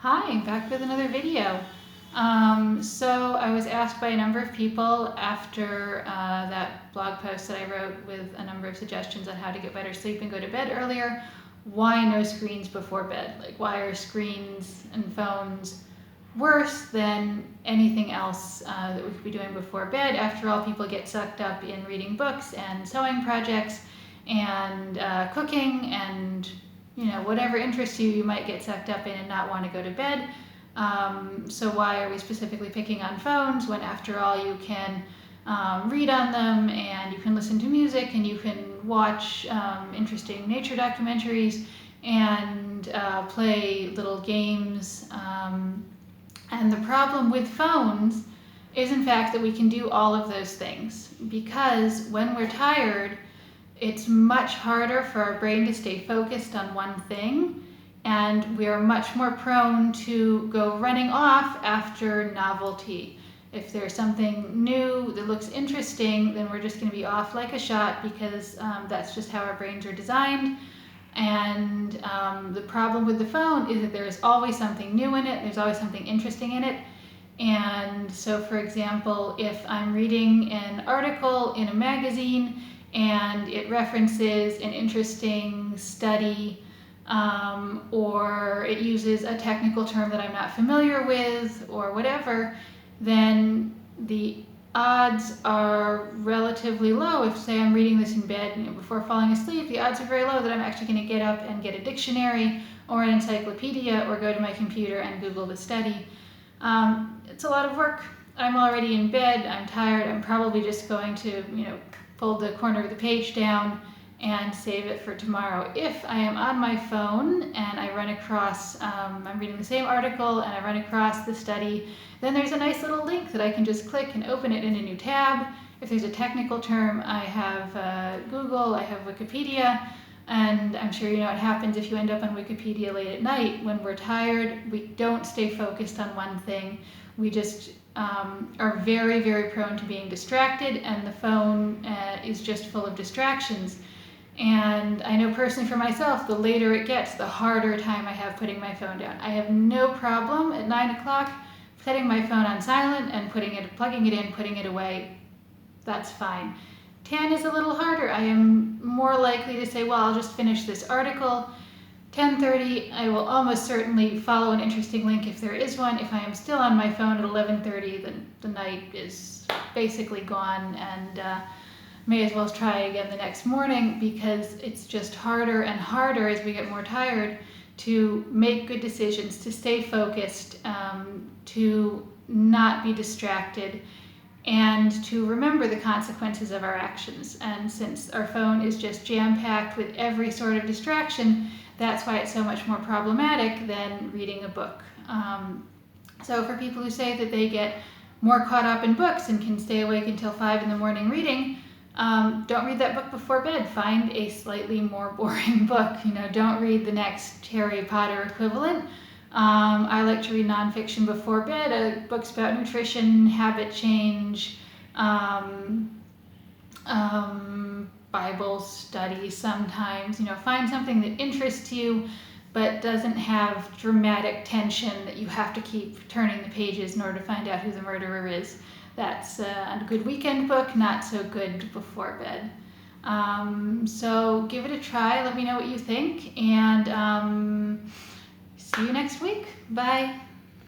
Hi, I'm back with another video. So I was asked by a number of people after that blog post that I wrote with a number of suggestions on how to get better sleep and go to bed earlier, why no screens before bed? Like, why are screens and phones worse than anything else that we could be doing before bed? After all, people get sucked up in reading books and sewing projects and cooking and whatever interests you, you might get sucked up in and not want to go to bed. So why are we specifically picking on phones when, after all, you can read on them and you can listen to music and you can watch interesting nature documentaries and play little games. And the problem with phones is, in fact, that we can do all of those things because when we're tired, it's much harder for our brain to stay focused on one thing, and we are much more prone to go running off after novelty. If there's something new that looks interesting, then we're just going to be off like a shot because that's just how our brains are designed. And the problem with the phone is that there's always something new in it, there's always something interesting in it. And so, for example, if I'm reading an article in a magazine and it references an interesting study, or it uses a technical term that I'm not familiar with, or whatever, then the odds are relatively low. If, say, I'm reading this in bed before falling asleep, the odds are very low that I'm actually going to get up and get a dictionary or an encyclopedia or go to my computer and Google the study. It's a lot of work. I'm already in bed, I'm tired, I'm probably just going to, fold the corner of the page down and save it for tomorrow. If I am on my phone and I run across, I'm reading the same article and I run across the study, then there's a nice little link that I can just click and open it in a new tab. If there's a technical term, I have Google, I have Wikipedia, and I'm sure you know what happens if you end up on Wikipedia late at night. When we're tired, we don't stay focused on one thing. We just are very, very prone to being distracted, and the phone is just full of distractions. And I know personally for myself, the later it gets, the harder time I have putting my phone down. I have no problem at 9 o'clock setting my phone on silent and plugging it in, putting it away. That's fine. 10 is a little harder. I am more likely to say, well, I'll just finish this article. 10:30, I will almost certainly follow an interesting link if there is one. If I am still on my phone at 11:30, then the night is basically gone, and may as well try again the next morning, because it's just harder and harder as we get more tired to make good decisions, to stay focused, to not be distracted, and to remember the consequences of our actions. And since our phone is just jam-packed with every sort of distraction, that's why it's so much more problematic than reading a book. So for people who say that they get more caught up in books and can stay awake until 5 in the morning reading, don't read that book before bed. Find a slightly more boring book. Don't read the next Harry Potter equivalent. I like to read nonfiction before bed, books about nutrition, habit change, Bible study sometimes. Find something that interests you but doesn't have dramatic tension that you have to keep turning the pages in order to find out who the murderer is. That's a good weekend book, not so good before bed. So give it a try. Let me know what you think, and see you next week. Bye.